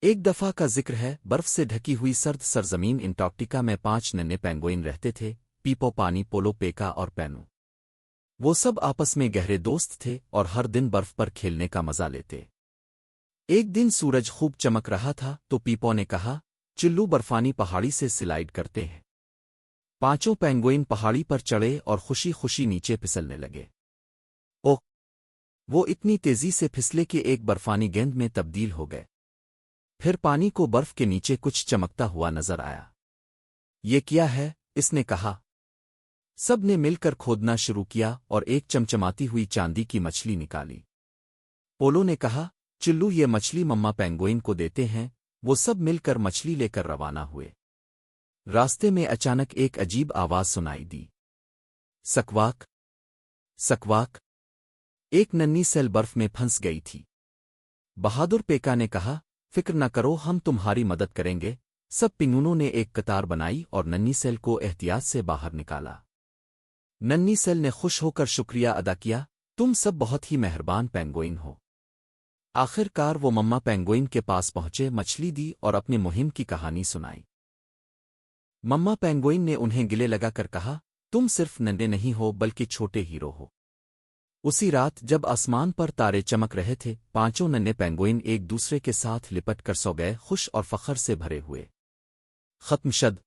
ایک دفعہ کا ذکر ہے، برف سے ڈھکی ہوئی سرد سرزمین انٹارکٹیکا میں 5 ننھے پینگوئن رہتے تھے، پیپو، پانی، پولو، پیکا اور پینو۔ وہ سب آپس میں گہرے دوست تھے اور ہر دن برف پر کھیلنے کا مزہ لیتے۔ ایک دن سورج خوب چمک رہا تھا تو پیپو نے کہا، چلو برفانی پہاڑی سے سلائیڈ کرتے ہیں۔ پانچوں پینگوئن پہاڑی پر چڑھے اور خوشی خوشی نیچے پھسلنے لگے۔ اوہ! وہ اتنی تیزی سے پھسلے کہ ایک برفانی گیند میں تبدیل ہو گئے۔ پھر پانی کو برف کے نیچے کچھ چمکتا ہوا نظر آیا۔ یہ کیا ہے؟ اس نے کہا۔ سب نے مل کر کھودنا شروع کیا اور ایک چمچماتی ہوئی چاندی کی مچھلی نکالی۔ پولو نے کہا، چلو یہ مچھلی مما پینگوئن کو دیتے ہیں۔ وہ سب مل کر مچھلی لے کر روانہ ہوئے۔ راستے میں اچانک ایک عجیب آواز سنائی دی۔ سکواک! سکواک! ایک ننھی سیل برف میں پھنس گئی تھی۔ بہادر پیکا نے کہا، فکر نہ کرو، ہم تمہاری مدد کریں گے۔ سب پینگوئنوں نے ایک قطار بنائی اور ننھی سیل کو احتیاط سے باہر نکالا۔ ننھی سیل نے خوش ہو کر شکریہ ادا کیا، تم سب بہت ہی مہربان پینگوئن ہو۔ آخر کار وہ مما پینگوئن کے پاس پہنچے، مچھلی دی اور اپنی مہم کی کہانی سنائی۔ مما پینگوئن نے انہیں گلے لگا کر کہا، تم صرف ننھے نہیں ہو بلکہ چھوٹے ہیرو ہو۔ اسی رات جب آسمان پر تارے چمک رہے تھے، پانچوں ننھے پینگوئن ایک دوسرے کے ساتھ لپٹ کر سو گئے، خوش اور فخر سے بھرے ہوئے۔ ختم شد۔